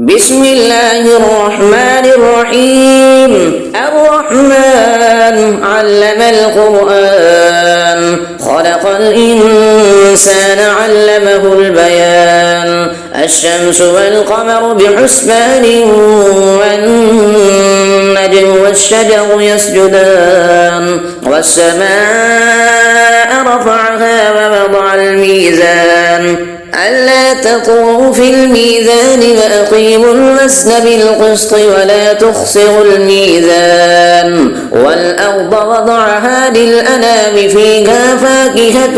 بسم الله الرحمن الرحيم. الرحمن علم القرآن خلق الإنسان علمه البيان. الشمس والقمر بحسبان والنجم والشجر يسجدان والسماء رفعها ووضع الميزان ألا تطغوا في الميزان وأقيموا الوزن بالقسط ولا تخسروا الميزان والأرض وضعها للأنام فيها فاكهة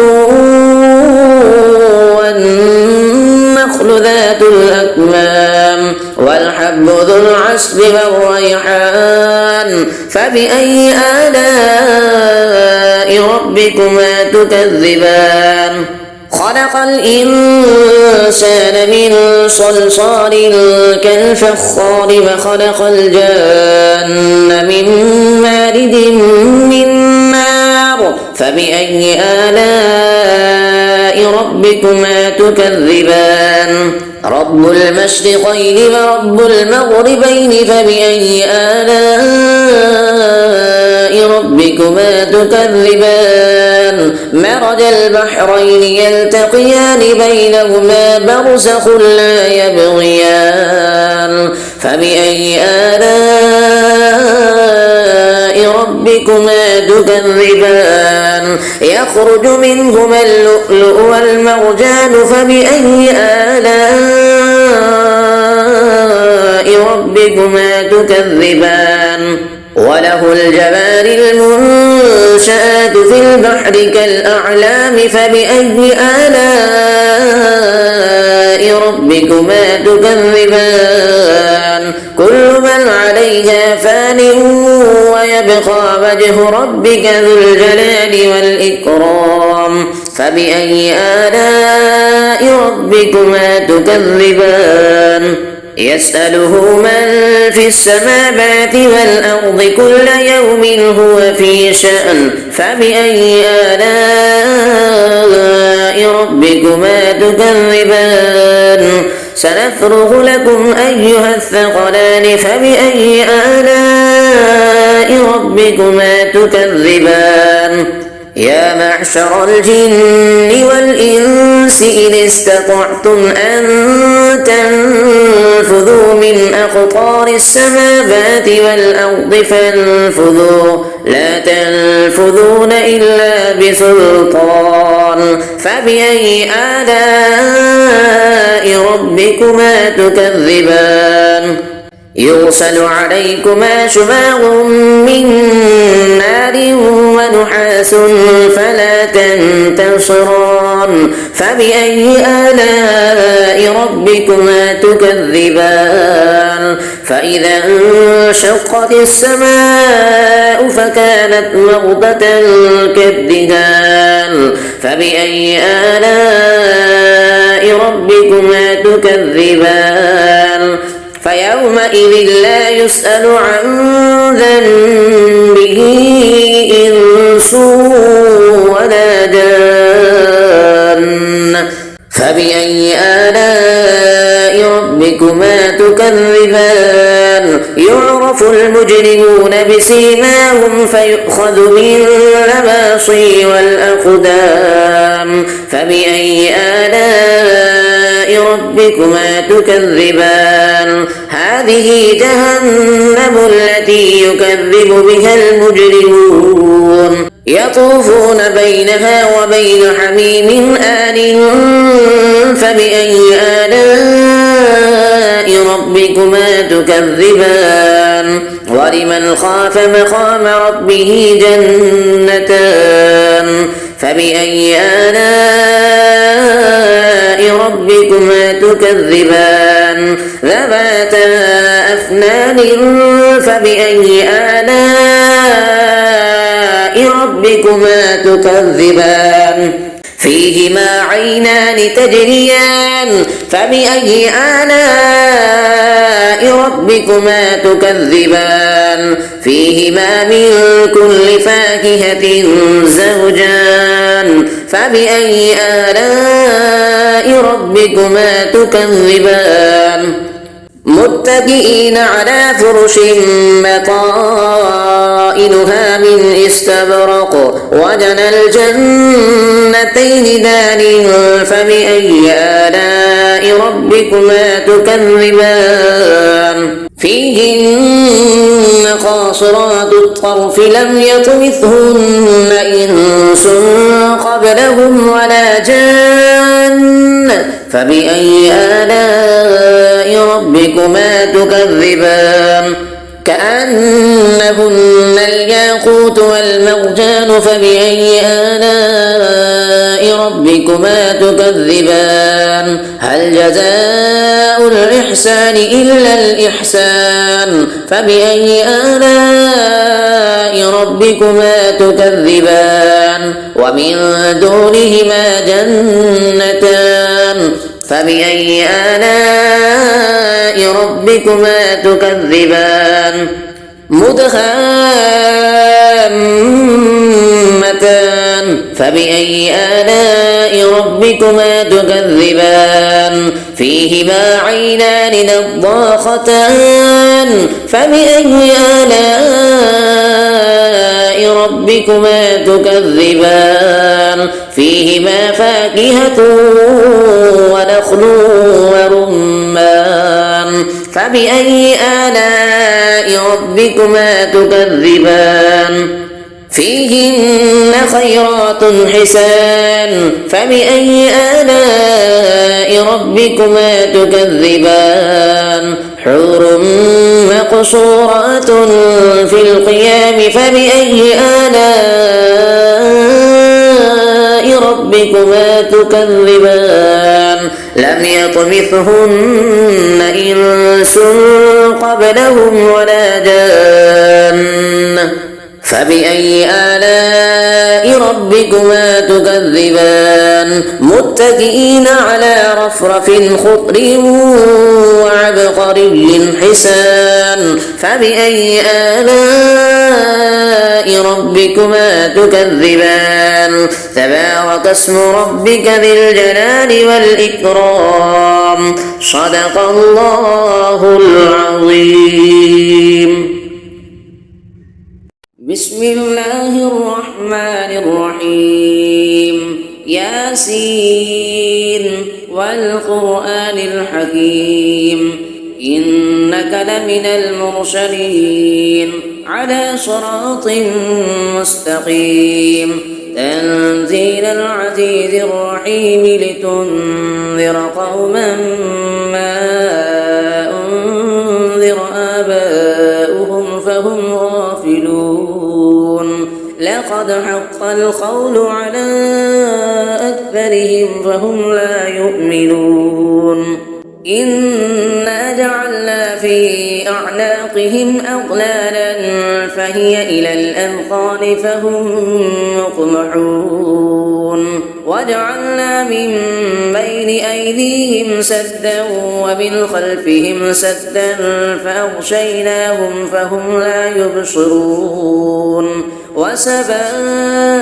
والنخل ذات الأكمام والحب ذو العصف والريحان فبأي آلاء ربكما تكذبان. خلق الإنسان من صلصال كالفخار وخلق الجان من مارد من نار فبأي آلاء ربكما تكذبان. رب المشرقين ورب المغربين فبأي آلاء ربكما تكذبان. مرج البحرين يلتقيان بينهما برزخ لا يبغيان فبأي آلاء ربكما تكذبان. يخرج منهما اللؤلؤ والمرجان فبأي آلاء ربكما تكذبان. وله الجوار المنشآت في البحر كالأعلام فبأي آلاء ربكما تكذبان. كل من عليها فان ويبقى وجه ربك ذو الجلال والإكرام فبأي آلاء ربكما تكذبان. يسأله من في السماوات والأرض كل يوم هو في شأن فبأي آلاء ربكما تكذبان. سنفرغ لكم أيها الثقلان فبأي آلاء ربكما تكذبان. يا معشر الجن والإنس إن استطعتم أن تنفذوا من أقطار السماوات والأرض فانفذوا لا تنفذون إلا بسلطان فبأي آلاء ربكما تكذبان. يرسل عليكما شواظ من نار ونحاس فلا تنتصران فبأي آلاء ربكما تكذبان. فإذا انشقت السماء فكانت وردة كالدهان فبأي آلاء ربكما تكذبان. فيومئذ لا يسأل عن ذنبه إنس ولا جان فبأي آلاء ربكما تكذبان. يعرف المجرمون بسيماهم فيؤخذ بالنواصي والأقدام فبأي آلاء ربكما تكذبان. هذه جهنم التي يكذب بها المجرمون يطوفون بينها وبين حميم آن فبأي آلاء ربكما تكذبان. ولمن خاف مقام ربه جنتان فبأي آلاء ربكما تكذبان. ذواتا أفنان فبأي آلاء ربكما تكذبان. فيهما عينان تجريان فبأي آلاء ربكما تكذبان. فيهما من كل فاكهة زوجان فبأي آلاء ربكما تكذبان متكئين على فرش بطائنها من استبرق وجنى الجنتين دان فبأي آلاء ربكما تكذبان فيهن قاصرات الطرف لم يطمثهن إنس قبلهم ولا جان فبأي آلاء ربكما تكذبان كأنهن الياقوت والمرجان فبأي آلاء ربكما تكذبان هل جزاء الإحسان إلا الإحسان فبأي آلاء ربكما تكذبان ومن دونهما جنتان فبأي آلاء ربكما تكذبان مدهامتان فبأي آلاء ربكما تكذبان فيهما عينان نضاختان فبأي آلاء ربكما تكذبان فيهما فاكهة ونخل ورمان فبأي آلاء ربكما تكذبان فيهن خيرات حسان فبأي آلاء ربكما تكذبان حور مقصورات في القيام فبأي آلاء ربكما تكذبان لم يطمثهن إنس قبلهم ولا جان فبأي آلاء ربكما تكذبان متكئين على رفرف خضر وعبقري حسان فبأي آلاء ربكما تكذبان تبارك اسم ربك ذي الجلال والإكرام صدق الله العظيم. بسم الله الرحمن الرحيم ياسين والقرآن الحكيم إنك لمن المرسلين على صراط مستقيم تنزيل العزيز الرحيم لتنذر قوما ما أنذر آباؤهم فهم غافلون لقد حق القول على أكثرهم فهم لا يؤمنون إنا جعلنا في أعناقهم أغلالا فهي إلى الأذقان فهم مقمحون وجعلنا من بين أيديهم سدا ومن خلفهم سدا فأغشيناهم فهم لا يبصرون وسواء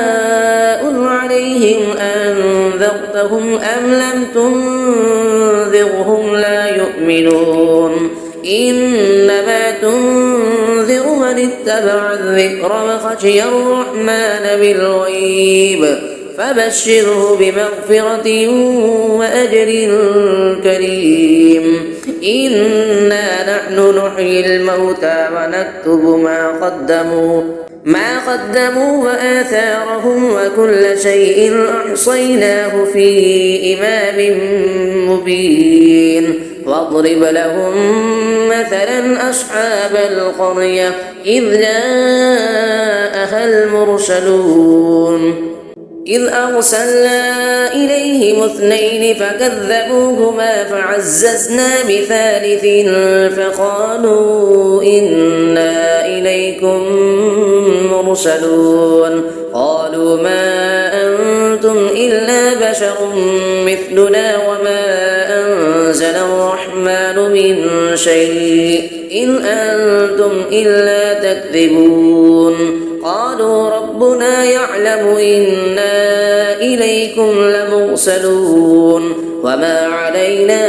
عليهم أنذرتهم أم لم تنذرهم لا يؤمنون إنما تنذر من اتبع الذكر وخشي الرحمن بالغيب فبشره بمغفرة وأجر كريم إنا نحن نحيي الموتى ونكتب ما قدموا وآثارهم وكل شيء أحصيناه في إمام مبين واضرب لهم مثلا أصحاب القرية إذ جاءها المرسلون إذ أرسلنا إليهم اثنين فكذبوهما فعززنا بثالث فقالوا إنا إليكم مرسلون قالوا ما أنتم إلا بشر مثلنا وما أنزل الرحمن من شيء إن أنتم إلا تكذبون قالوا ربنا يعلم إنا إليكم إليكم لمرسلون وما علينا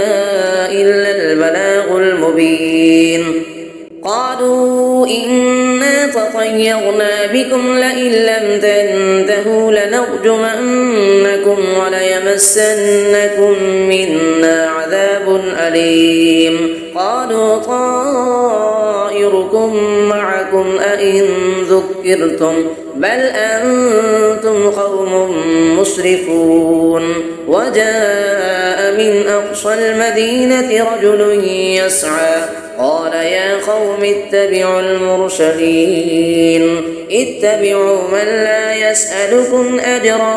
إلا البلاغ المبين قالوا إنا تطيرنا بكم لئن لم تنتهوا لنرجمنكم وليمسنكم منا عذاب أليم قالوا طائركم معكم أئن ذكرتم بل أنتم قوم مسرفون وجاء من أقصى المدينة رجل يسعى قال يا قوم اتبعوا المرسلين اتبعوا من لا يسألكم أجرا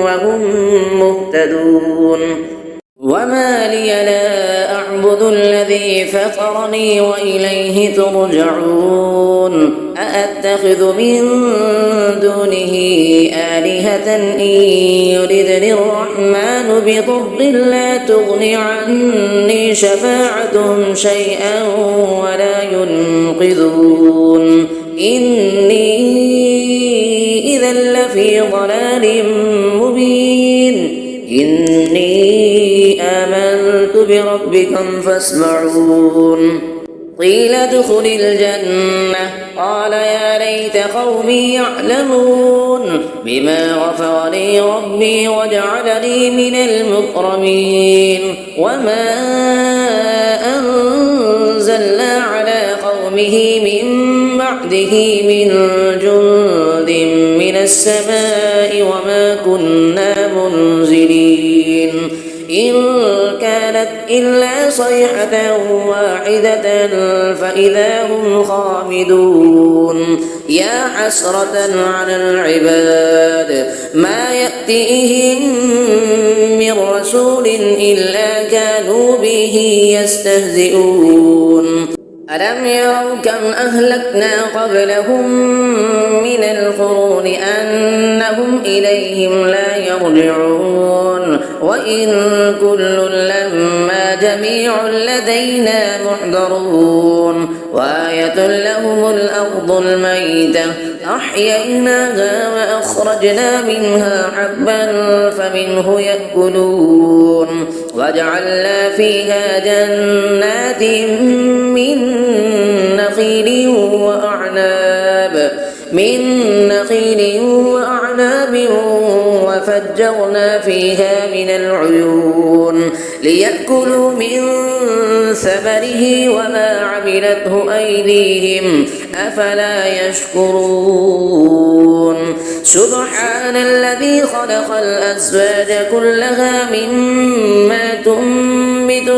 وهم مهتدون وما لي لا أعبد الذي فطرني وإليه ترجعون أأتخذ من دونه آلهة إن يردني الرحمن بضر لا تغن عني شفاعتهم شيئا ولا ينقذون إني إذا لفي ضلال مبين إني آمنت بربكم فاسمعون قيل ادخل الجنة قال يا ليت قومي يعلمون بما غفر لي ربي وجعلني من المكرمين وما أنزلنا على قومه من بعده من جند من السماء وما كنا منزلين إن كانت إلا صيحة واحدة فإذا هم خامدون يا حسرة على العباد ما يأتيهم من رسول إلا كانوا به يستهزئون ألم يروا كم أهلكنا قبلهم من القرون أنهم إليهم لا يرجعون وإن كل لما جميع لدينا محضرون وآية لهم الأرض الميتة أحييناها وأخرجنا منها حبا فمنه يأكلون وجعلنا فيها جنات من نخيل وأعناب وفجرنا فيها من العيون ليأكلوا من ثمره وما عملته أيديهم أفلا يشكرون سبحان الذي خلق الأزواج كلها مما تنبت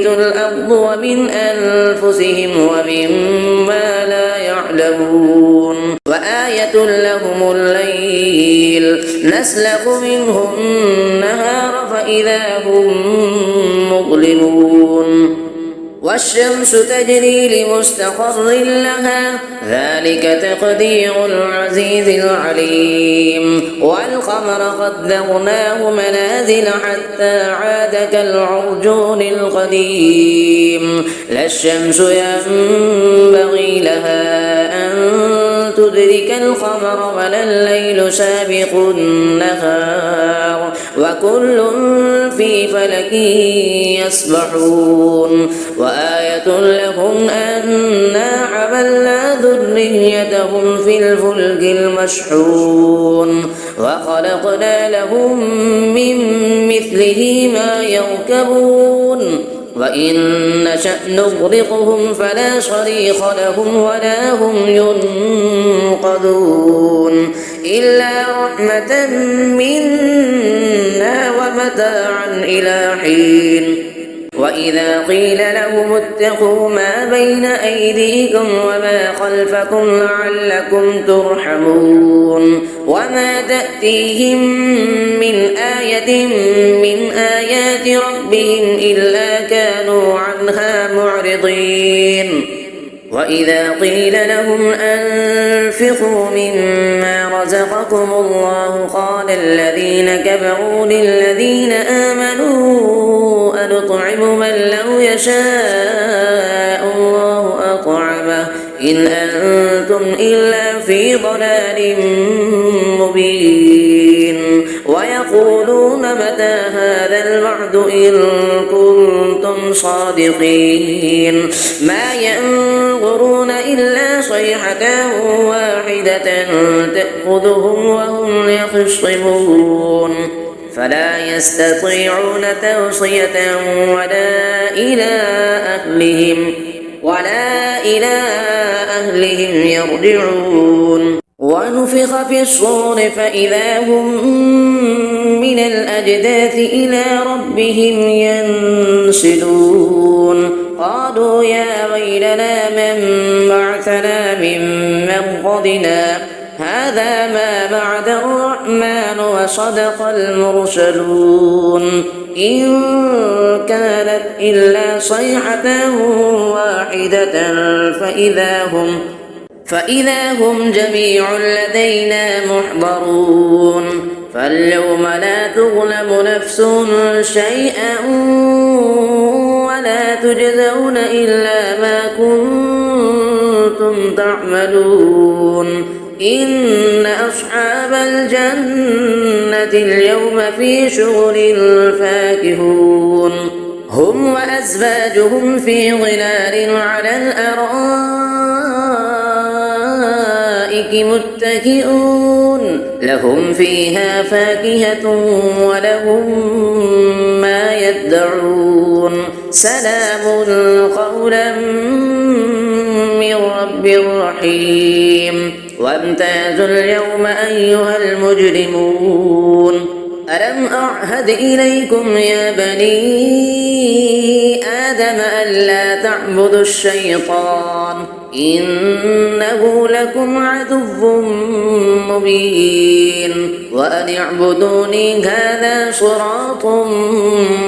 الأرض ومن أنفسهم ومما لا يعلمون وآية لهم الليل نسلخ منه النهار فإذا هم مظلمون والشمس تجري لمستقر لها ذلك تقدير العزيز العليم والقمر قدرناه منازل حتى عاد كالعرجون القديم لا الشمس ينبغي لها أن تدرك القمر ولا الليل سابق النهار وكل في فلك يسبحون وآية لهم أنا حملنا ذريتهم في الفلك المشحون وخلقنا لهم من مثله ما يركبون وإن نشأ نغرقهم فلا صريخ لهم ولا هم ينقذون إلا رحمة منا ومتاعا إلى حين وإذا قيل لهم اتقوا ما بين أيديكم وما خلفكم لعلكم ترحمون وما تأتيهم من آية من آيات ربهم إلا كانوا عنها معرضين وإذا قيل لهم أنفقوا مما رزقكم الله قال الذين كفروا للذين آمنوا أنطعم من لو يشاء الله أطعمه إن أنتم إلا في ضلال مبين ويقولون متى هذا الوعد إن كنتم صادقين ما ينظرون إلا صيحة واحدة تأخذهم وهم يخصمون فلا يستطيعون توصية ولا إلى أهلهم يرجعون ونفخ في الصور فإذا هم من الأجداث إلى ربهم ينسلون قالوا يا ويلنا من بعثنا من مرقدنا هذا ما بعد الرحمن وصدق المرسلون إن كانت إلا صيحة واحدة فإذا هم جميع لدينا محضرون فاليوم لا تظلم نفس شيئا ولا تجزون إلا ما كنتم تعملون إن أصحاب الجنة اليوم في شغل فاكهون هم وأزواجهم في ظلال على الأرائك متكئون لهم فيها فاكهة ولهم ما يدعون سلام قولا من رب رحيم وامتازوا اليوم أيها المجرمون ألم أعهد إليكم يا بني آدم ألا تعبدوا الشيطان إنه لكم عدو مبين وأن اعبدوني هذا صراط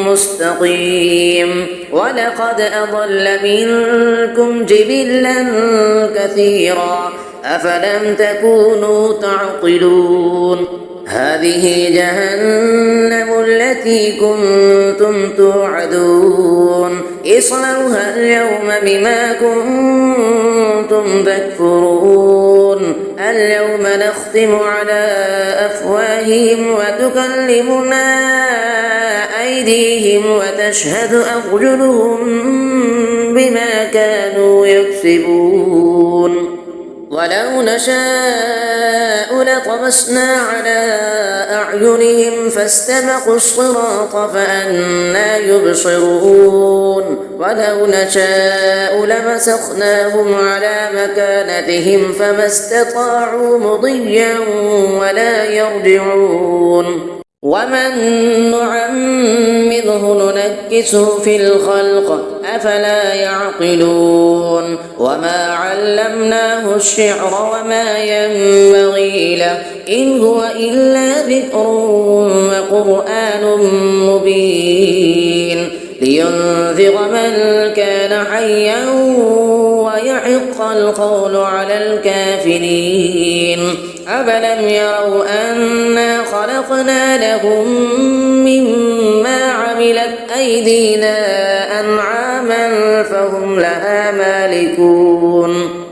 مستقيم ولقد أضل منكم جبلا كثيرا أفلم تكونوا تعقلون هذه جهنم التي كنتم توعدون اصلوها اليوم بما كنتم تكفرون اليوم نختم على أفواههم وتكلمنا أيديهم وتشهد أرجلهم بما كانوا يكسبون ولو نشاء لطمسنا على أعينهم فاستبقوا الصراط فأنى يبصرون ولو نشاء لمسخناهم على مكانتهم فما استطاعوا مضيا ولا يرجعون ومن نعمره ننكسه في الخلق أفلا يعقلون وما علمناه الشعر وما ينبغي له إن هو إلا ذكر وقرآن مبين لينذر من كان حيا ويحق القول على الكافرين أفلم يروا أنا خلقنا لهم مما عملت أيدينا أنعاما فهم لها مالكون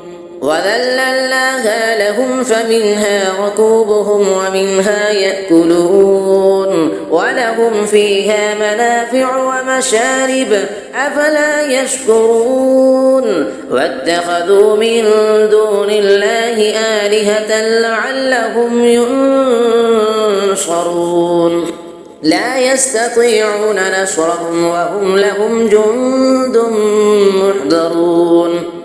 وذللناها لهم فمنها ركوبهم ومنها يأكلون ولهم فيها منافع ومشارب أفلا يشكرون واتخذوا من دون الله آلهة لعلهم ينصرون لا يستطيعون نصرهم وهم لهم جند محضرون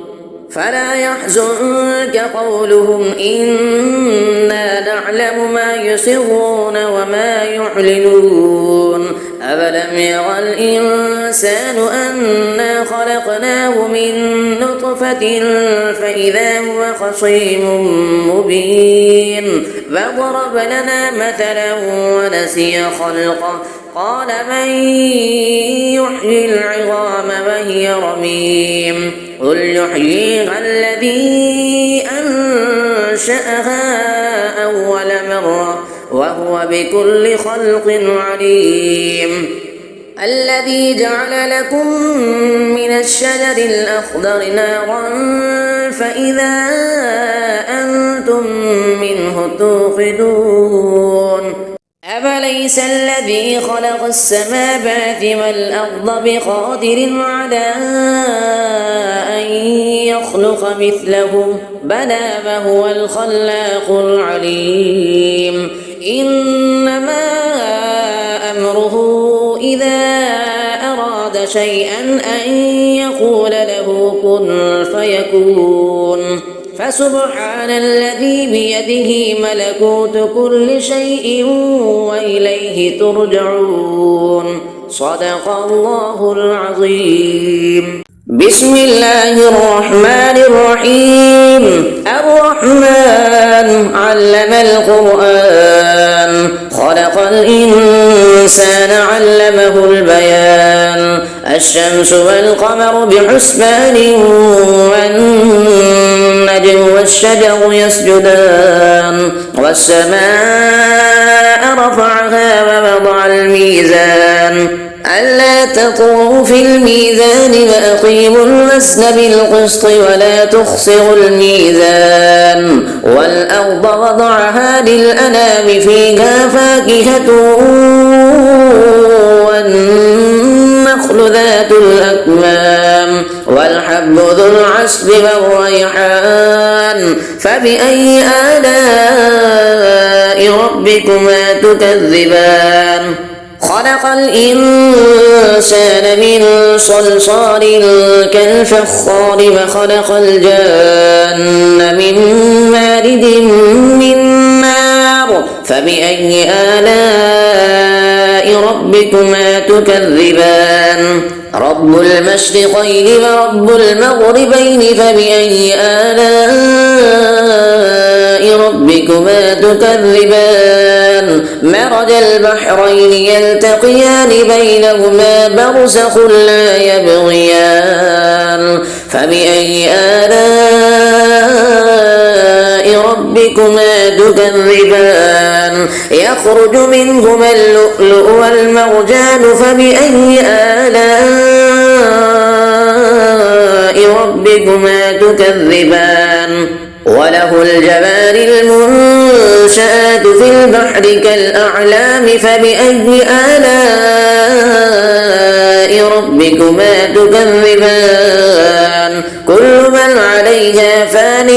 فلا يحزنك قولهم إنا نعلم ما يسرون وما يعلنون أفلم ير الإنسان أنا خلقناه من نطفة فإذا هو خصيم مبين فضرب لنا مثلا ونسي خلقه قال من يحيي العظام وهي رميم قل يحييها الذي أنشأها أول مرة وهو بكل خلق عليم الذي جعل لكم من الشجر الأخضر نارا فإذا أنتم منه توقدون أفليس الذي خلق السماوات والأرض بقادر على أن يخلق مثلهم بلى وهو الخلاق العليم إنما أمره إذا أراد شيئا أن يقول له كن فيكون فسبحان الذي بيده ملكوت كل شيء وإليه ترجعون صدق الله العظيم. بسم الله الرحمن الرحيم. الرحمن علم القرآن خلق الإنسان علمه البيان الشمس والقمر بحسبان والنجم والشجر يسجدان والسماء رفعها ووضع الميزان ألا تطغوا في الميزان وأقيموا الوزن بالقسط ولا تخسروا الميزان والأرض وضعها للأنام فيها فاكهة والنخل ذات الأكمام والحب ذو العصف والريحان فبأي آلاء ربكما تكذبان خلق الإنسان من صلصال كالفخار وخلق الجان من مارد من نار فبأي آلاء ربكما تكذبان رب المشرقين ورب المغربين فبأي آلاء ربكما تكذبان مرج البحرين يلتقيان بينهما برزخ لا يبغيان فبأي آلاء ربكما تكذبان يخرج منهما اللؤلؤ والمرجان فبأي آلاء ربكما تكذبان وله الجوار المنشآت في البحر كالأعلام فبأي آلاء ربكما تكذبان كل من عليها فان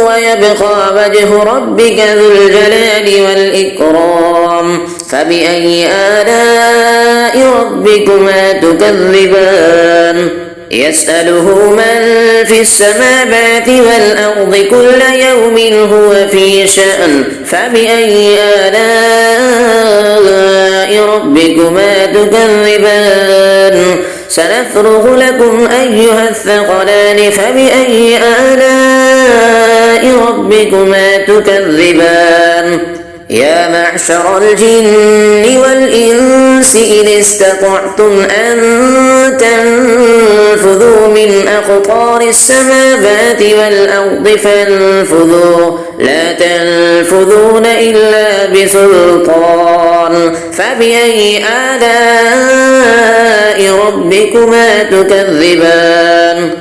ويبقى وجه ربك ذو الجلال والإكرام فبأي آلاء ربكما تكذبان يسأله من في السماوات والأرض كل يوم هو في شأن فبأي آلاء ربكما تكذبان سنفرغ لكم أيها الثقلان فبأي آلاء ربكما تكذبان يا معشر الجن والإنس إن استطعتم أن تنفذوا من أقطار السماوات والأرض فانفذوا لا تنفذون إلا بسلطان فبأي آلاء ربكما تكذبان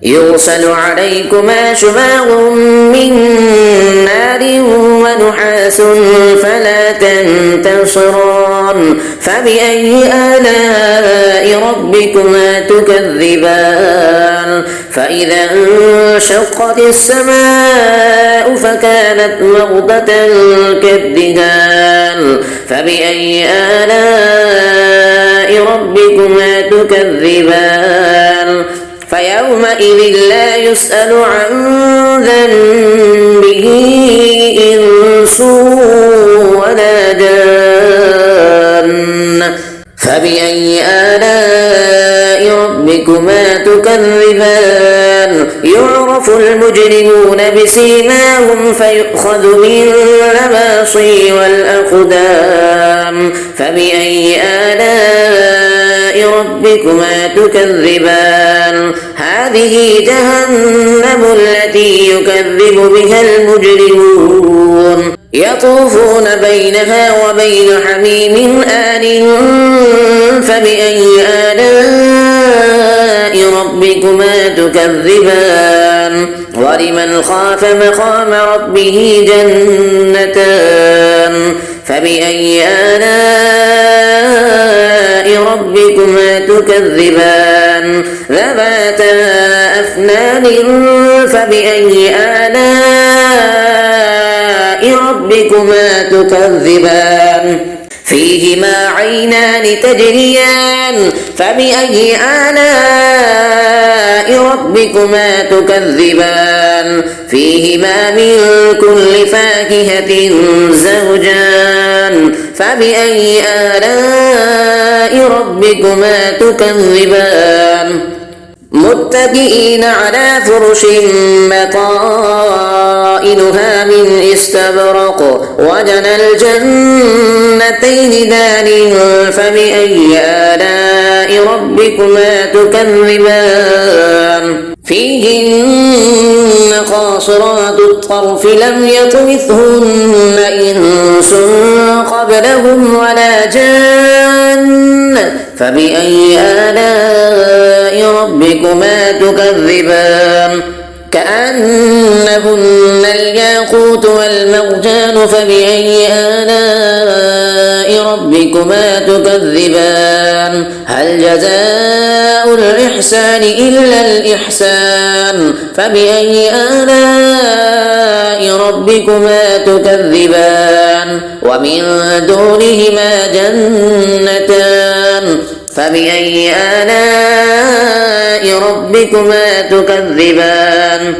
يرسل عليكما شواظ من نار ونحاس فلا تنتصران فبأي آلاء ربكما تكذبان فإذا انشقت السماء فكانت موضة كالدهان فبأي آلاء ربكما تكذبان فيومئذ لا يسأل عن ذنبه إنس ولا جان فبأي آلاء ربكما تكذبان يعرف المجرمون بسيماهم فيؤخذ بالنواصي والأقدام فبأي آلاء ربكما تكذبان هذه جهنم التي يكذب بها المجرمون يطوفون بينها وبين حميم آن فبأي آلاء ربكما تكذبان ولمن خاف مقام ربه جنتان فبأي آلاء ربكما تكذبان ذواتا أفنان فبأي آلاء ربكما تكذبان فيهما عينان تجريان فبأي آلاء ربكما تكذبان فيهما من كل فاكهة زوجان فبأي آلاء ربكما تكذبان متكئين على فرش بطائنها من استبرق وجنى الجنتين دان فبأي آلاء ربكما تكذبان فيهن قاصرات الطرف لم يطمثهن إنس قبلهم ولا جان فبأي آلاء ربكما تكذبان كأنهن الياقوت والمرجان فبأي آلاء ربكما تكذبان هل جزاء الإحسان إلا الإحسان فبأي آلاء ربكما تكذبان ومن دونهما جنتان فبأي آلاء ربكما تكذبان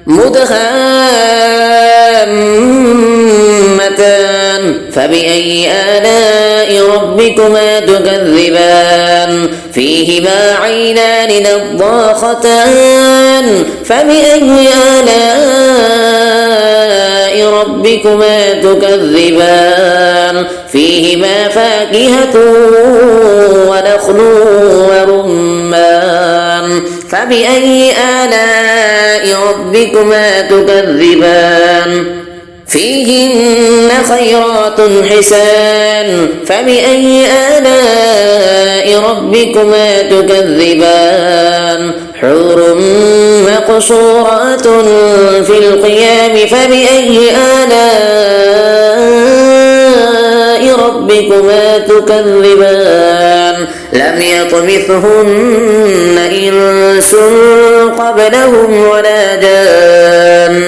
مدهامتان فبأي آلاء ربكما تكذبان فيهما عينان نضاختان فبأي آلاء ربكما تكذبان فيهما فاكهة ونخل ورمان فبأي آلاء ربكما تكذبان فيهن خيرات حسان فبأي آلاء ربكما تكذبان حور مقصورات في القيام فبأي آلاء ربكما تكذبان لم يطمثهن إنس قبلهم ولا جان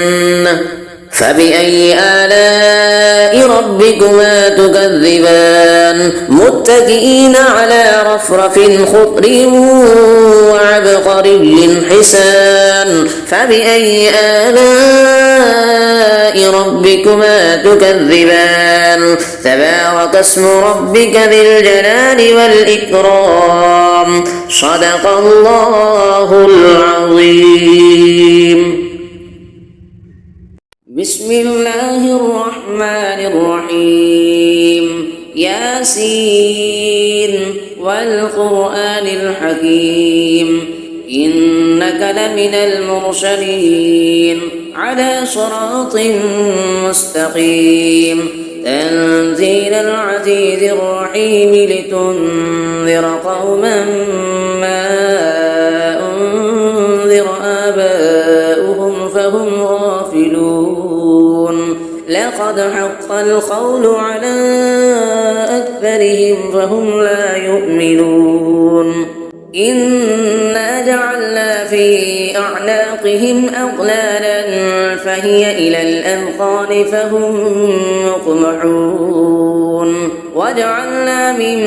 فبأي آلاء ربكما تكذبان متكئين على رفرف خضر وعبقري حسان فبأي آلاء ربكما تكذبان تبارك اسم ربك ذي الجلال والإكرام صدق الله العظيم. بسم الله الرحمن الرحيم ياسين والقرآن الحكيم إنك لمن المرسلين على صراط مستقيم تنزيل العزيز الرحيم لتنذر قوما ما أنذر آباؤهم فهم غافلون لقد حق القول على أكثرهم فهم لا يؤمنون إنا جعلنا في أعناقهم أغلالا فهي إلى الأذقان فهم مقمحون وجعلنا من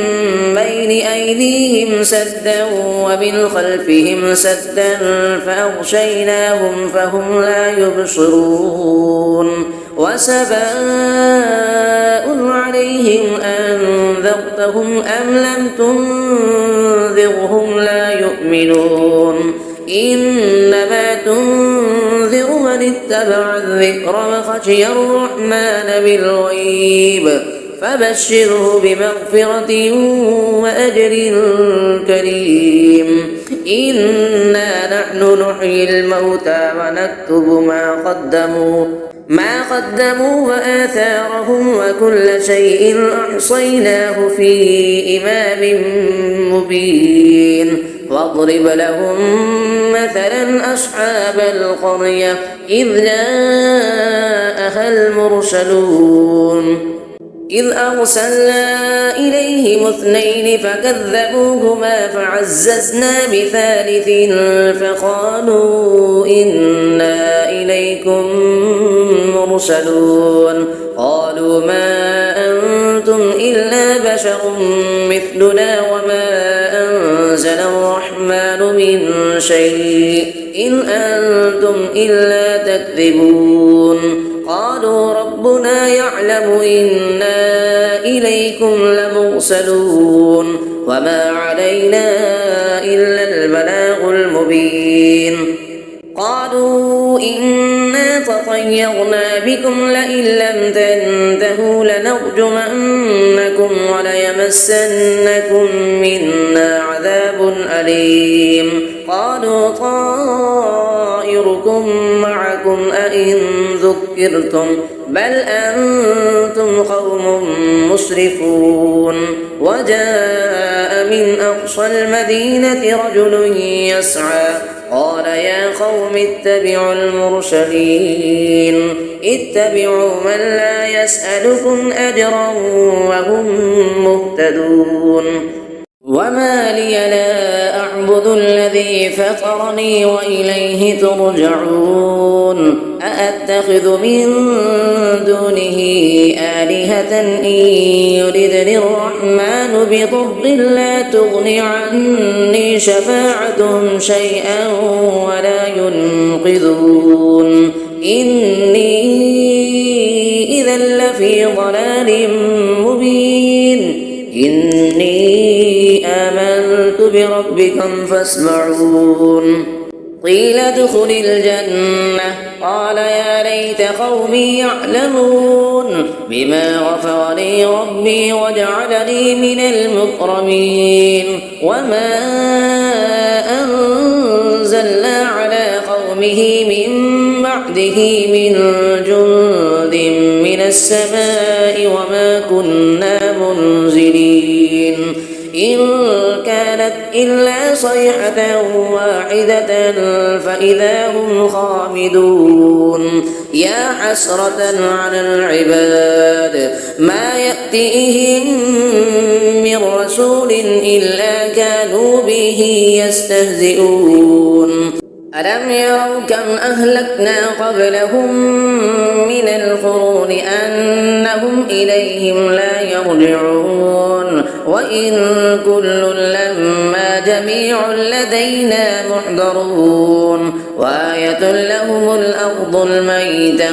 بين أيديهم سدا ومن خلفهم سدا فأغشيناهم فهم لا يبصرون وسواء عليهم أنذرتهم أم لم تنذرهم لا يؤمنون إنما تنذر من اتبع الذكر وخشي الرحمن بالغيب فبشره بمغفرة وأجر كريم إنا نحن نحيي الموتى ونكتب ما قدموا ما قدموا وآثارهم وكل شيء أحصيناه في إمام مبين واضرب لهم مثلا أصحاب القرية إذ جاءها المرسلون إذ أرسلنا إليهم اثنين فكذبوهما فعززنا بثالث فقالوا إنا إليكم مرسلون قالوا ما أنتم إلا بشر مثلنا وما أنزل الرحمن من شيء إن أنتم إلا تكذبون قالوا ربنا يعلم إنا إليكم لمرسلون وما علينا إلا البلاغ المبين قالوا إنا تطيرنا بكم لئن لم تنتهوا لنرجمنكم وليمسنكم منا عذاب أليم قالوا طائركم معكم أئن ذكرتم بل أنتم قوم مسرفون وجاء من أقصى المدينة رجل يسعى قال يا قوم اتبعوا المرسلين اتبعوا من لا يسألكم أجرا وهم مهتدون وما لي لا أعبد الذي فطرني وإليه ترجعون أأتخذ من دونه آلهة إن يردني الرحمن بضر لا تغن عني شفاعتهم شيئا ولا ينقذون إني إذا لفي ضلال مبين إني آمنت بربكم فاسمعون قيل ادخل الجنة قال يا ليت قومي يعلمون بما غفر لي ربي وجعلني من المكرمين وما أنزلنا على قومه من بعده من جند من السماء وما كنا منزلين إن كانت إلا صيحة واحدة فإذا هم خامدون يا حسرة على العباد ما يأتيهم من رسول إلا كانوا به يستهزئون ألم يروا كم أهلكنا قبلهم من القرون أنهم إليهم لا يرجعون وإن كل لما جميع لدينا محضرون وآية لهم الأرض الميتة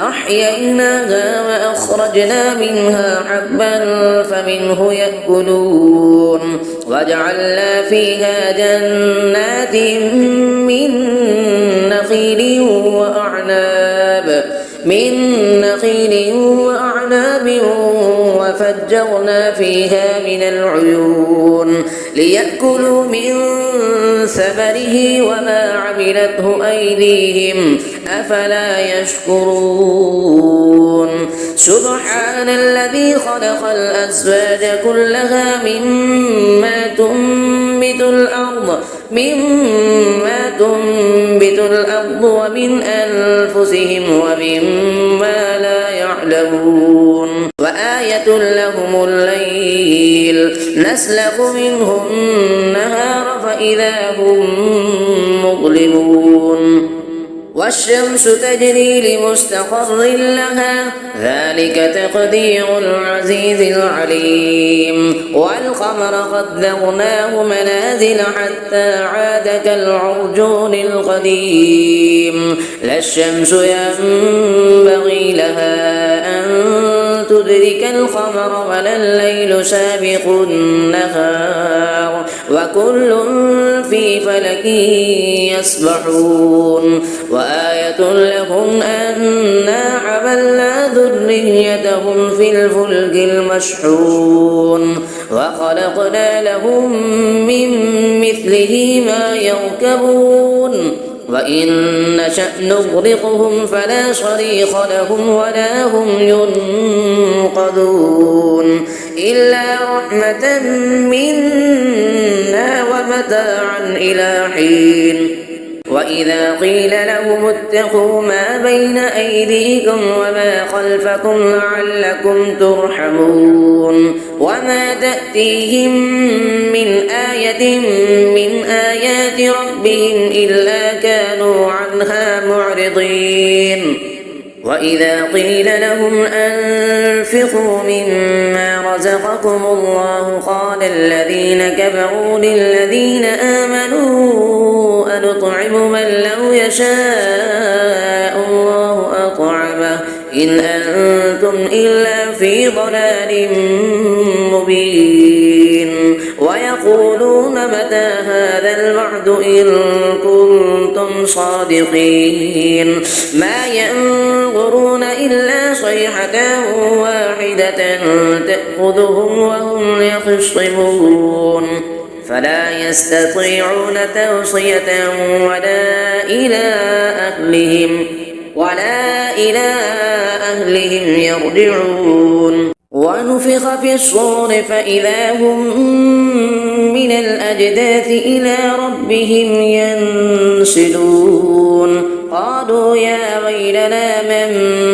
أحييناها وأخرجنا منها حبا فمنه يأكلون وجعلنا فيها جنات من نخيل وأعناب وفجرنا فيها من العيون ليأكلوا من ثمره وما عملته أيديهم أفلا يشكرون سبحان الذي خلق الأزواج كلها مما تنبت الأرض ومن أنفسهم ومما لا يعلمون وآية لهم الليل نسلخ منه النهار فإذا هم مظلمون والشمس تجري لمستقر لها ذلك تقدير العزيز العليم والقمر قدرناه منازل حتى عاد كالعرجون القديم لا الشمس ينبغي لها أن تدرك القمر ولا الليل سابق النهار وكل في فلك يسبحون وآية لهم أنا حملنا ذريتهم في الفلك المشحون وخلقنا لهم من مثله ما يركبون وإن نشأ نغرقهم فلا صريخ لهم ولا هم ينقذون إلا رحمة منا ومتاعا إلى حين وإذا قيل لهم اتقوا ما بين أيديكم وما خلفكم لعلكم ترحمون وما تأتيهم من آية من آيات ربهم إلا كانوا عنها معرضين وإذا قيل لهم أنفقوا مما رزقكم الله قال الذين كفروا للذين آمنوا أنطعم من لو يشاء الله أطعمه إن أنتم إلا في ضلال مبين ويقولون متى هذا الوعد إن كنتم صادقين ما ينظرون إلا صيحة واحدة تأخذهم وهم يخصمون فلا يستطيعون توصية ولا إلى أهلهم يرجعون ونفخ في الصور فإذا هم من الأجداث إلى ربهم ينسلون قالوا يا ويلنا من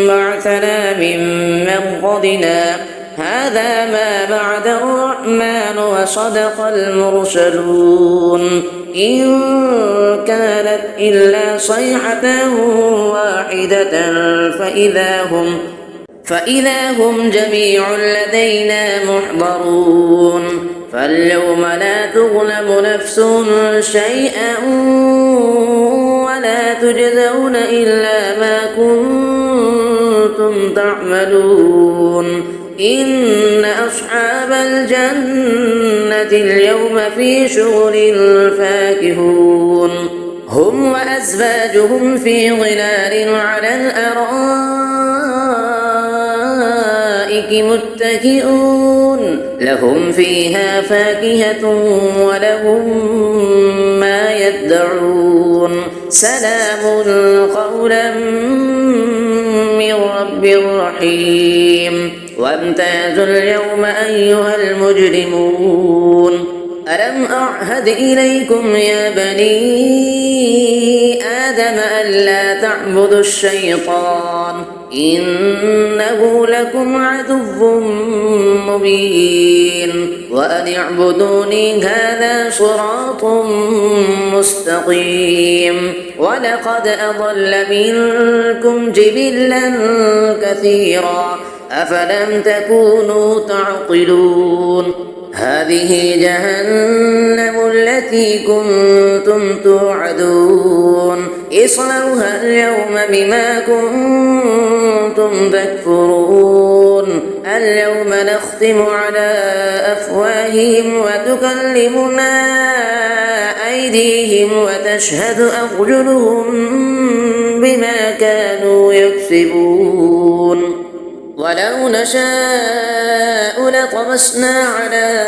بعثنا من مرقدنا هذا ما بعد الرحمن وصدق المرسلون إن كانت إلا صيحة واحدة فإذا هم جميع لدينا محضرون فاليوم لا تظلم نفس شيئا ولا تجزون إلا ما كنتم تعملون إن أصحاب الجنة اليوم في شغل فاكهون هم وأزواجهم في ظلال على الأرائك متكئون لهم فيها فاكهة ولهم ما يدعون سلام قولا من رب رحيم وامتازوا اليوم أيها المجرمون ألم أعهد إليكم يا بني آدم ألا تعبدوا الشيطان إنه لكم عدو مبين وأن اعبدوني هذا صراط مستقيم ولقد أضل منكم جبلا كثيرا أفلم تكونوا تعقلون هذه جهنم التي كنتم توعدون اصلوها اليوم بما كنتم تكفرون اليوم نختم على أفواههم وتكلمنا أيديهم وتشهد أرجلهم بما كانوا يكسبون ولو نشاء لطمسنا على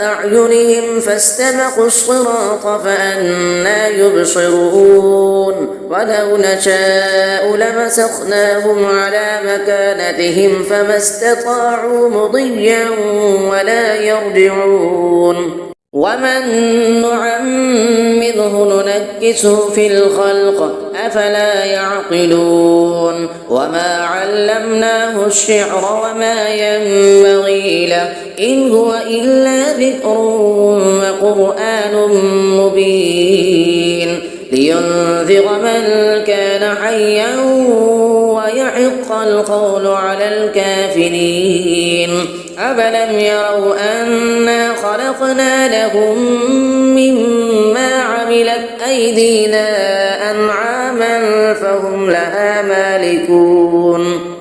أعينهم فاستبقوا الصراط فأنى يبصرون ولو نشاء لمسخناهم على مكانتهم فما استطاعوا مضيا ولا يرجعون ومن نعمره ننكسه في الخلق أفلا يعقلون وما علمناه الشعر وما ينبغي له إن هو إلا ذكر وقرآن مبين لينذر من كان حيا ويحق القول على الكافرين أفلم يروا أنا خلقنا لهم مما عملت أيدينا أنعاما فهم لها مالكون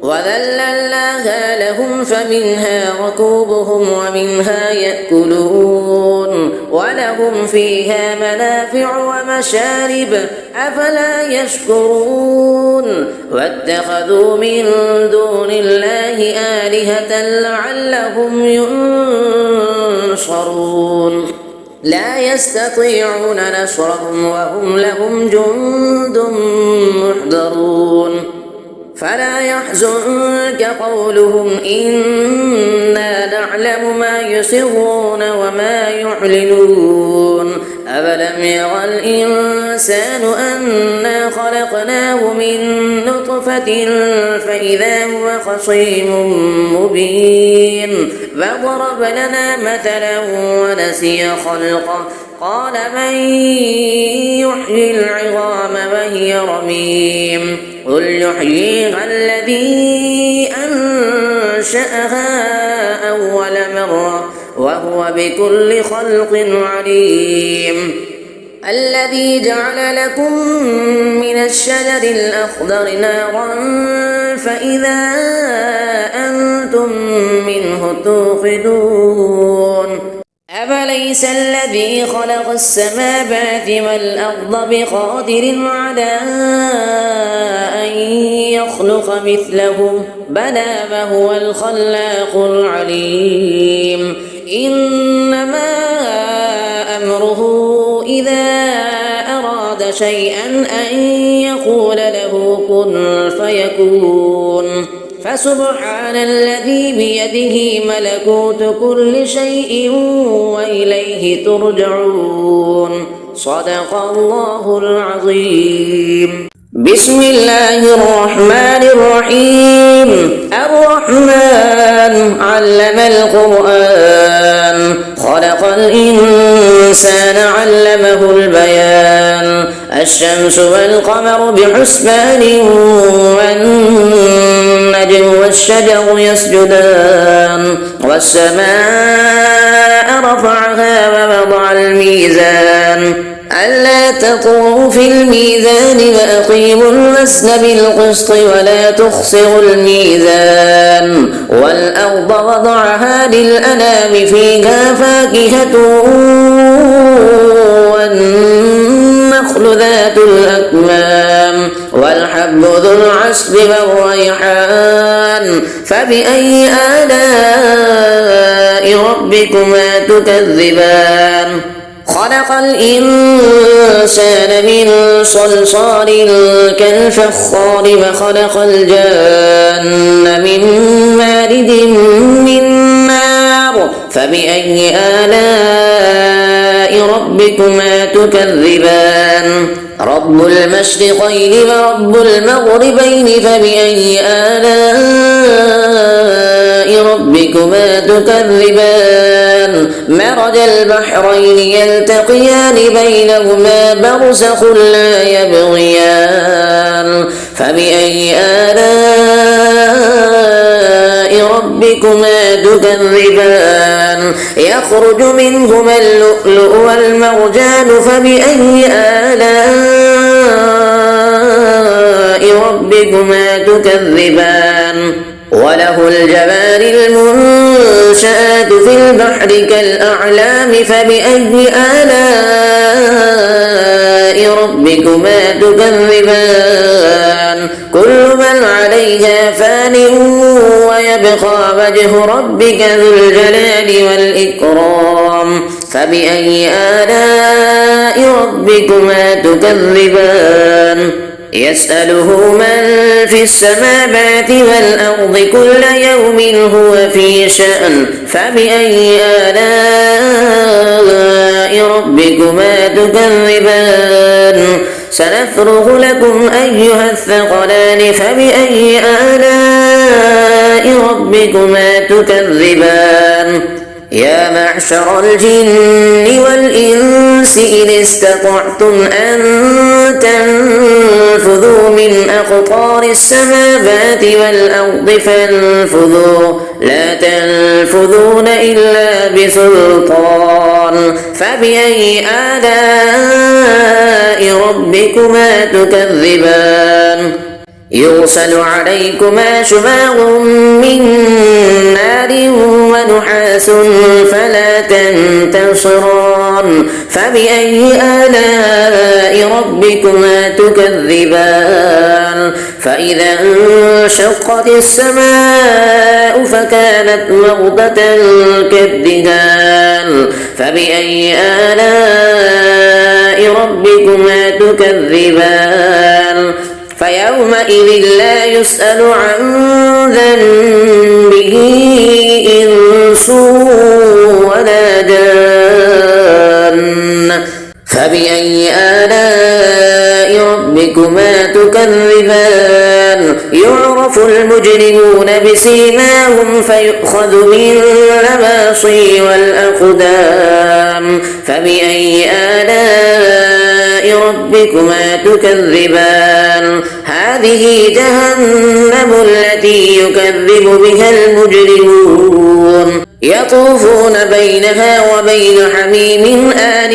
وذللناها لهم فمنها ركوبهم ومنها يأكلون ولهم فيها منافع ومشارب أفلا يشكرون واتخذوا من دون الله آلهة لعلهم ينصرون لا يستطيعون نصرهم وهم لهم جند محضرون فلا يحزنك قولهم إنا نعلم ما يسرون وما يعلنون أفلم ير الإنسان أنا خلقناه من نطفة فإذا هو خصيم مبين فضرب لنا مثلا ونسي خلقه قال من يحيي العظام وهي رميم قل يحييها الذي أنشأها أول مرة وهو بكل خلق عليم الذي جعل لكم من الشجر الأخضر نارا فإذا أنتم منه توقدون أفليس الذي خلق السماوات والأرض بقادر على أن يخلق مثلهم بلى وهو الخلاق العليم إنما أمره إذا أراد شيئا أن يقول له كن فيكون فسبحان الذي بيده ملكوت كل شيء وإليه ترجعون صدق الله العظيم بسم الله الرحمن الرحيم الرحمن علم القرآن خلق الإنسان علمه البيان الشمس والقمر بحسبان والنجم والشجر يسجدان والسماء رفعها ووضع الميزان ألا تطغوا في الميزان وأقيموا الوزن بالقسط ولا تخسروا الميزان والأرض وضعها للأنام فيها فاكهة والنخل ذات الأكمام والحب ذو العصف والريحان فبأي آلاء ربكما تكذبان خلق الإنسان من صلصال كالفخار وخلق الجان من مارد من نار فبأي آلاء ربكما تكذبان رب المشرقين ورب المغربين فبأي آلاء ربكما تكذبان مرج البحرين يلتقيان بينهما برزخ لا يبغيان فبأي آلاء ربكما تكذبان يخرج منهما اللؤلؤ والمرجان فبأي آلاء ربكما تكذبان وله الجوار المنشآت في البحر كالأعلام فبأي آلاء ربكما تكذبان كل من عليها فان ويبقى وجه ربك ذو الجلال والإكرام فبأي آلاء ربكما تكذبان يسأله من في السماوات والأرض كل يوم هو في شأن فبأي آلاء ربكما تكذبان سنفرغ لكم أيها الثقلان فبأي آلاء ربكما تكذبان يا معشر الجن والإنس إن استطعتم أن تنفذوا من أقطار السماوات والأرض فانفذوا لا تنفذون إلا بسلطان فبأي آلاء ربكما تكذبان يرسل عليكما شواظ من نار ونحاس فلا تنتصران فبأي آلاء ربكما تكذبان فإذا انشقت السماء فكانت وردة كالدهان فبأي آلاء ربكما تكذبان فيومئذ لا يسأل عن ذنبه إنس ولا جان فبأي آلاء ربكما تكذبان يعرف المجرمون بسيماهم فيؤخذ بالنواصي والأقدام فبأي آلاء ربكما تكذبان هذه جهنم التي يكذب بها المجرمون يطوفون بينها وبين حميم آن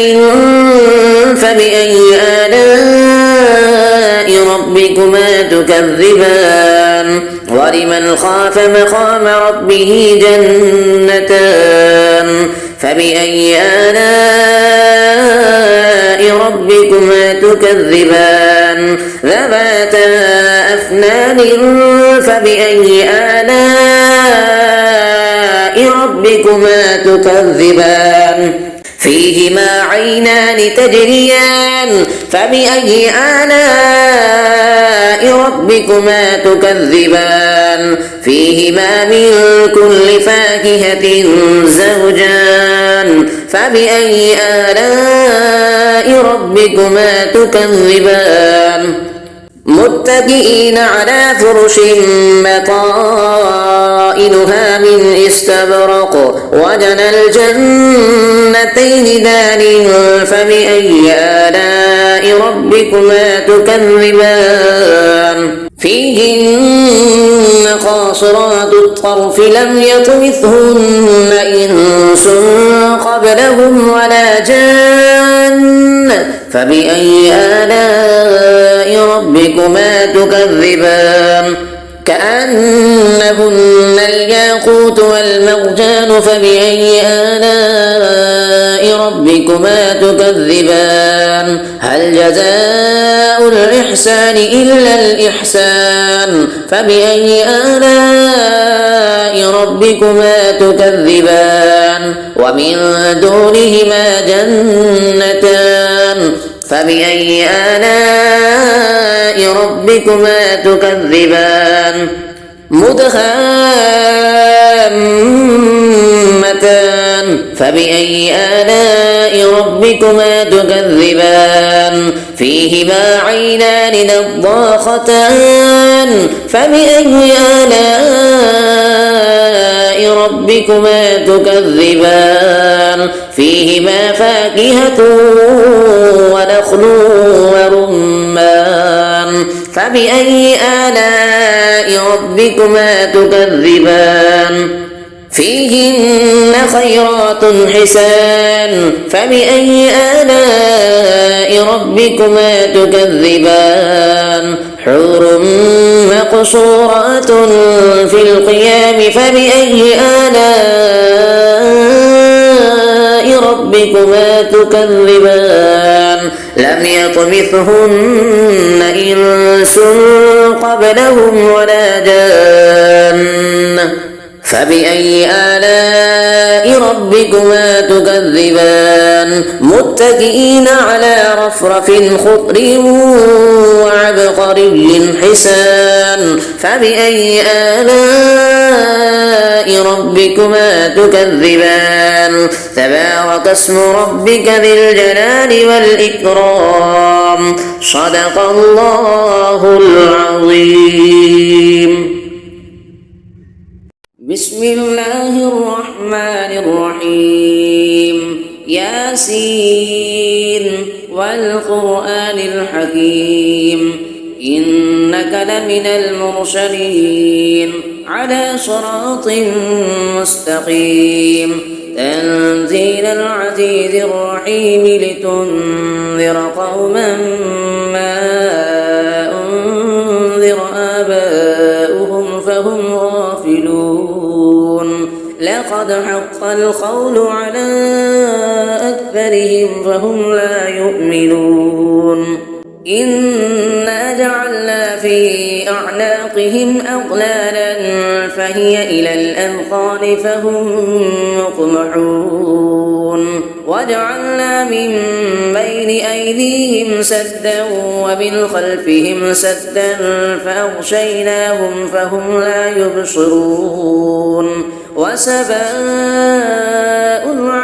فبأي آلاء ربكما تكذبان ولمن خاف مقام ربه جنتان فبأي آلاء ربكما تكذبان ذواتا أفنان فبأي آلاء ربكما تكذبان فيهما عينان تجريان فبأي آلاء ربكما تكذبان فيهما من كل فاكهة زوجان فبأي آلاء ربكما تكذبان متكئين على فرش بطائنها من استبرق وجنى الجنتين دان فبأي آلاء ربكما تكذبان فيهن قاصرات الطرف لم يطمثهن إنس قبلهم ولا جان فبأي آلاء ربكما تكذبان كأنهن الياقوت والمرجان فبأي آلاء ربكما تكذبان هل جزاء الإحسان إلا الإحسان فبأي آلاء ربكما تكذبان ومن دونهما جنتان فبأي آلاء ربكما تكذبان مدهامتان فبأي آلاء ربكما تكذبان فيهما عينان نضاختان فبأي آلاء ربكما تكذبان فيهما فاكهة ونخل ورمان فبأي آلاء ربكما تكذبان فيهن خيرات حسان فبأي آلاء ربكما تكذبان حور مقصورات في القيام فبأي آلاء ربكما تكذبان لم يطمثهن إنس قبلهم ولا جان فبأي آلاء ربكما تكذبان متكئين على رفرف خضر وعبقري حسان فبأي آلاء ربكما تكذبان تبارك اسم ربك ذي الجلال والإكرام صدق الله العظيم بسم الله الرحمن الرحيم ياسين والقرآن الحكيم إنك لمن المرسلين على صراط مستقيم تنزيل العزيز الرحيم لتنذر قوما ما أنذر آباؤهم فهم غافلون لقد حق القول على أكثرهم فهم لا يؤمنون إنا فجعلنا في أعناقهم أغلالا فهي إلى الأذقان فهم مقمحون وجعلنا من بين أيديهم سدا ومن خلفهم سدا فأغشيناهم فهم لا يبصرون وسواء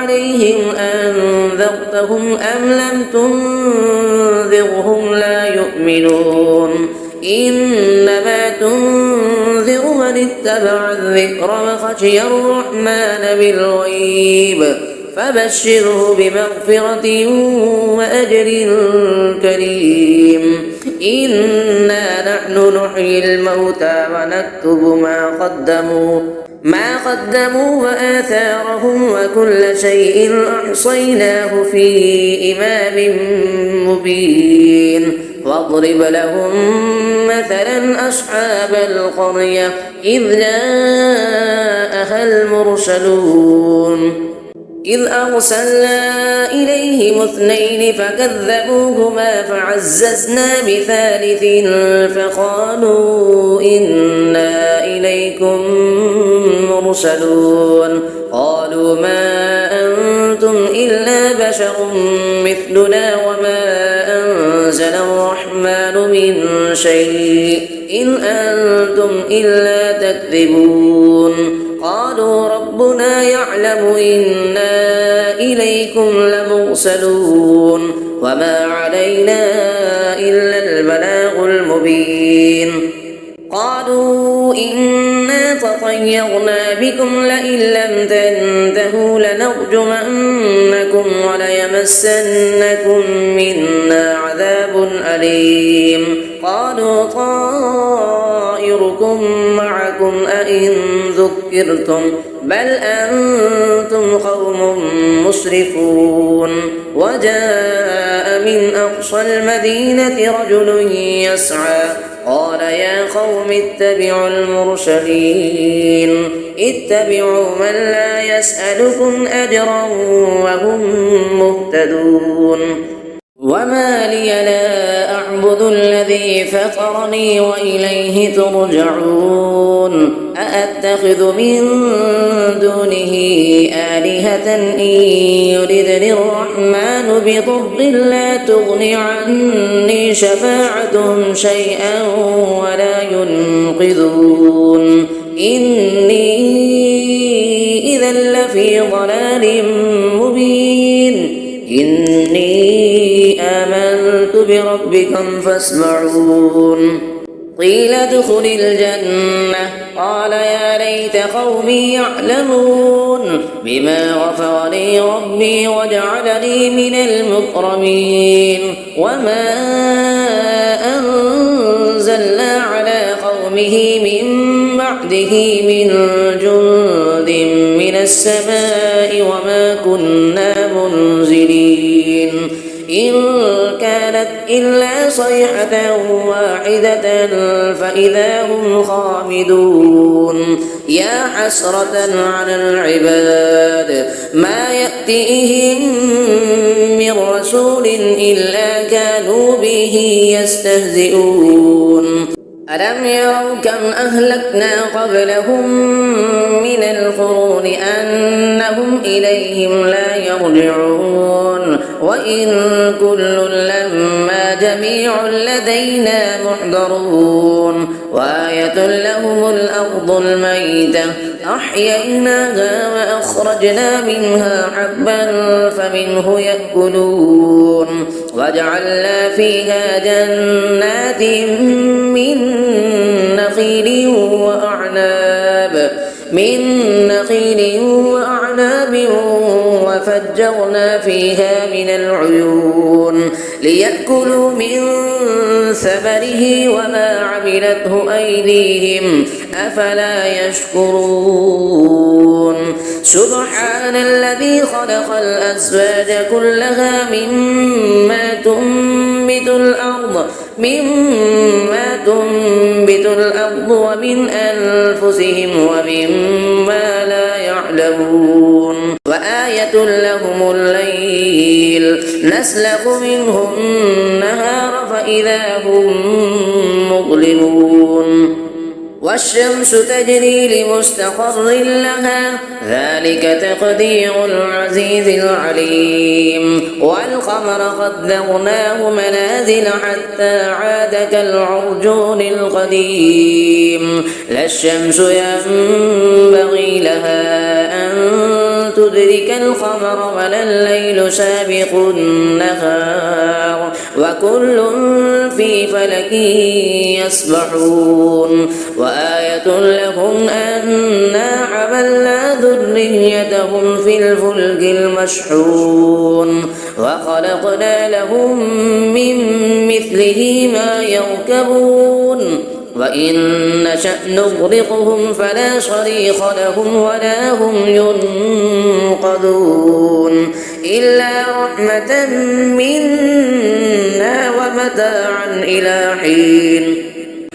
عليهم أنذرتهم أم لم تنذرهم لا يؤمنون إنما تنذر من اتبع الذكر وخشي الرحمن بالغيب فبشره بمغفرة وأجر كريم إنا نحن نحيي الموتى ونكتب ما قدموا وآثارهم وكل شيء أحصيناه في إمام مبين واضرب لهم مثلا أصحاب القرية إذ جاءها المرسلون إذ أرسلنا إليهم اثنين فكذبوهما فعززنا بثالث فقالوا إنا إليكم مرسلون قالوا ما أنتم إلا بشر مثلنا وما أنزل الرحمن من شيء إن أنتم إلا تكذبون قالوا ربنا يعلم إنا إليكم لمرسلون وما علينا إلا البلاغ المبين قالوا إنا تطيرنا بكم لئن لم تنتهوا لنرجمنكم وليمسنكم منا عذاب أليم قالوا طائركم معكم أئن ذكرتم بل أنتم قوم مسرفون وجاء من أقصى المدينة رجل يسعى قال يا قوم اتبعوا المرسلين اتبعوا من لا يسألكم أجرا وهم مهتدون وما لي لا أعبد الذي فطرني وإليه ترجعون أأتخذ من دونه آلهة إن يردني الرحمن بضر لا تغن عني شفاعتهم شيئا ولا ينقذون إني إذا لفي ضلال مبين إني آمنت بربكم فاسمعون قيل ادخل الجنة قال يا ليت قومي يعلمون بما غفر لي ربي وجعلني من المكرمين وما أنزلنا على قومه من بعده من جند من السماء وما كنا منزلين إن كانت إلا صيحة واحدة فإذا هم خامدون يا حسرة على العباد ما يأتيهم من رسول إلا كانوا به يستهزئون ألم يروا كم أهلكنا قبلهم من القرون أنهم إليهم لا يرجعون وإن كل لما جميع لدينا محضرون وآية لهم الأرض الميتة أحييناها وأخرجنا منها حبا فمنه يأكلون وجعلنا فيها جنات من نخيل وأعناب وفجرنا فيها من العيون ليأكلوا من ثمره وما عملته أيديهم أفلا يشكرون سبحان الذي خلق الأزواج كلها مما تنبت الأرض تنبت الأرض ومن أنفسهم ومما لا يعلمون وآية لهم الليل نسلخ منه النهار فإذا هم مظلمون والشمس تجري لمستقر لها ذلك تقدير العزيز العليم والقمر قدرناه منازل حتى عاد كالعرجون القديم لا الشمس ينبغي لها أن تدرك القمر ولا الليل سابق النهار وكل في فلك يسبحون وآية لهم أنا حملنا ذريتهم في الفلك المشحون وخلقنا لهم من مثله ما يركبون وإن نشأ نغرقهم فلا صريخ لهم ولا هم ينقذون إلا رحمة منا ومتاعا إلى حين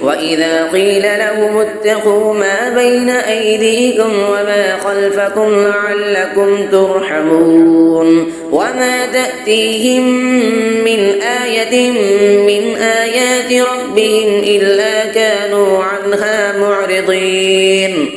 وإذا قيل لهم اتقوا ما بين أيديكم وما خلفكم لعلكم ترحمون وما تأتيهم من آية من آيات ربهم إلا كانوا عنها معرضين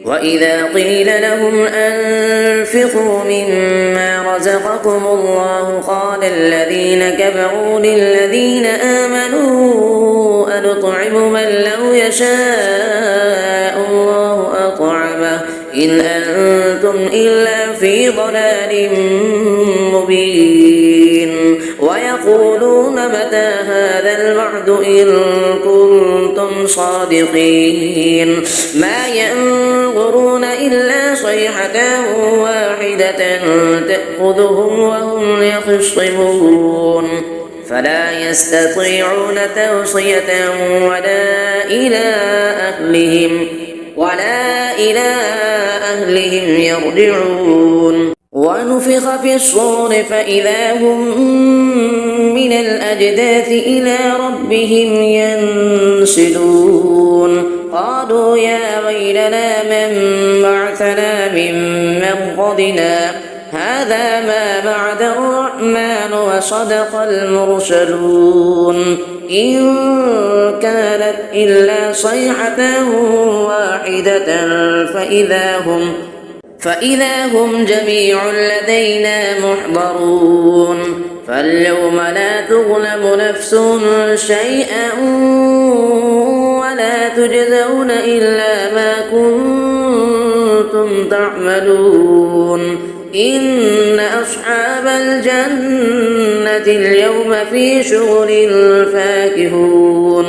وإذا قيل لهم أنفقوا مما رزقكم الله قال الذين كفروا للذين آمنوا أنطعم من لو يشاء الله أطعمه إن أنتم إلا في ضلال مبين ويقولون متى هذا الوعد إن كنتم صادقين ما ينظرون إلا صيحة واحدة تأخذهم وهم يخصمون فلا يستطيعون توصية ولا إلى أهلهم يرجعون ونفخ في الصور فإذا هم من الأجداث إلى ربهم ينسلون قالوا يا ويلنا من بعثنا من مرقدنا هذا ما بعد الرحمن وصدق المرسلون إن كانت إلا صيحة واحدة فإذا هم جميع لدينا محضرون فاليوم لا تظلم نفس شيئا ولا تجزون إلا ما كنتم تعملون إن أصحاب الجنة اليوم في شغل فاكهون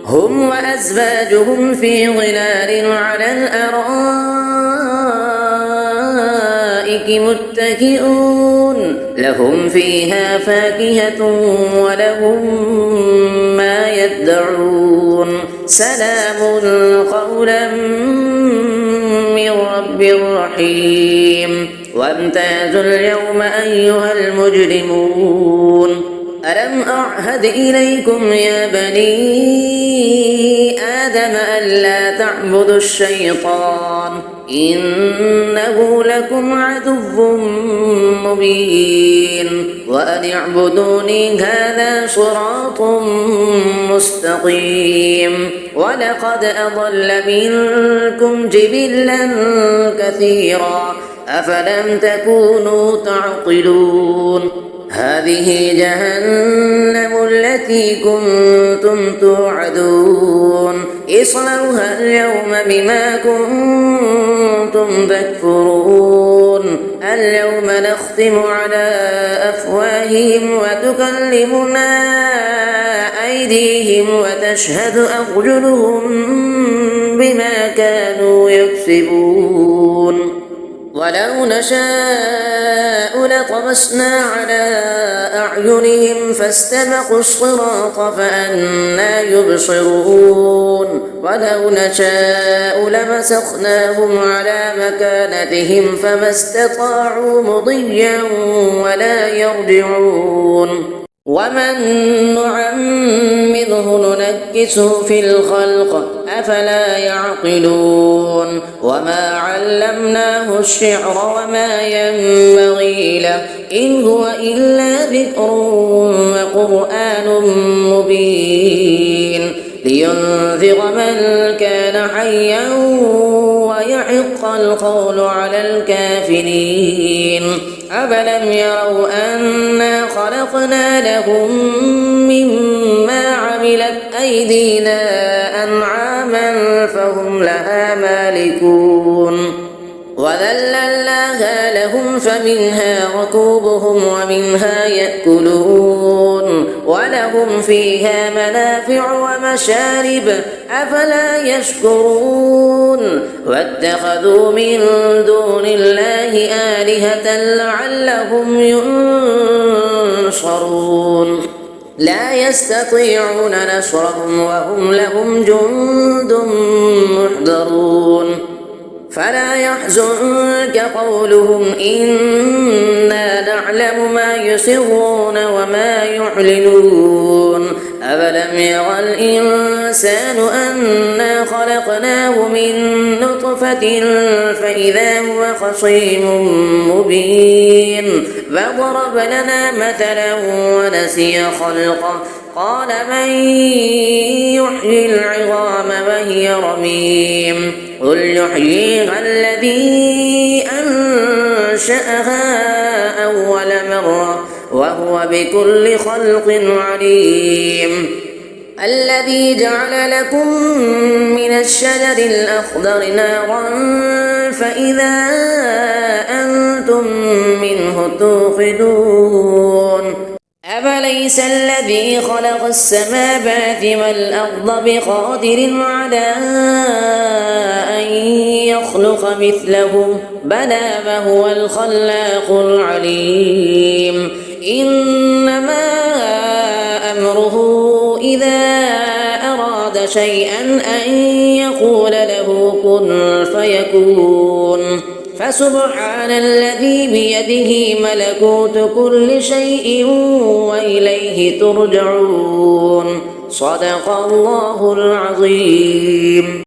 هم وأزواجهم في ظلال على الأرائك متكئون لهم فيها فاكهة ولهم ما يدعون سلام قولا من رب رحيم وامتازوا اليوم أيها المجرمون ألم أعهد إليكم يا بني آدم ألا تعبدوا الشيطان إنه لكم عدو مبين وأن اعبدوني هذا صراط مستقيم ولقد أضل منكم جبلا كثيرا أفلم تكونوا تعقلون هذه جهنم التي كنتم توعدون اصلوها اليوم بما كنتم تكفرون اليوم نختم على أفواههم وتكلمنا أيديهم وتشهد أرجلهم بما كانوا يكسبون ولو نشاء لطمسنا على أعينهم فاستبقوا الصراط فأنى يبصرون ولو نشاء لمسخناهم على مكانتهم فما استطاعوا مضيا ولا يرجعون ومن نعمره نعيده ننكسه في الخلق أفلا يعقلون وما علمناه الشعر وما ينبغي له إن هو إلا ذكر وقرآن مبين لينذر من كان حيا ويحق القول على الكافرين أفلم يروا أنا خلقنا لهم مما عملت أيدينا أنعاما فهم لها مالكون وذللناها لهم فمنها ركوبهم ومنها يأكلون ولهم فيها منافع ومشارب أفلا يشكرون واتخذوا من دون الله آلهة لعلهم ينصرون لا يستطيعون نصرهم وهم لهم جند محضرون فلا يحزنك قولهم إنا نعلم ما يسرون وما يعلنون أفلم يرى الإنسان أنا خلقناه من نطفة فإذا هو خصيم مبين فضرب لنا مثلا ونسي خلقه قال من يحيي العظام وهي رميم قل يحييها الذي أنشأها أول مرة وهو بكل خلق عليم الذي جعل لكم من الشجر الأخضر نارا فإذا أنتم منه توقدون أفليس الذي خلق السماوات والأرض بقادر على أن يخلق مثلهم بلى وهو الخلاق العليم إنما أمره إذا أراد شيئا أن يقول له كن فيكون فسبحان الذي بيده ملكوت كل شيء وإليه ترجعون صدق الله العظيم.